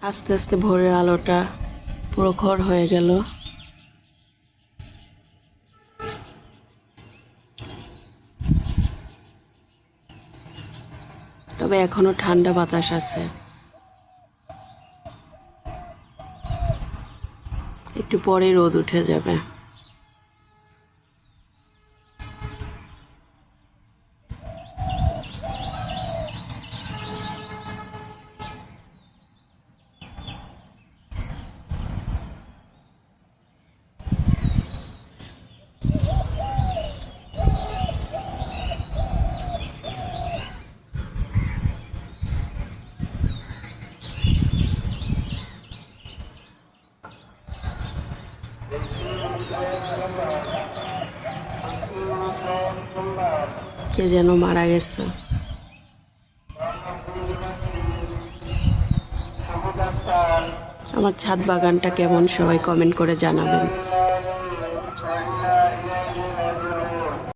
আস্তে আস্তে ভোরের আলোটা প্রখর হয়ে গেল। তবে এখনো ঠান্ডা বাতাস আছে, একটু পরে রোদ উঠে যাবে। কে যেন মারা গেছে। আমার ছাদ বাগানটা কেমন সবাই কমেন্ট করে জানাবেন।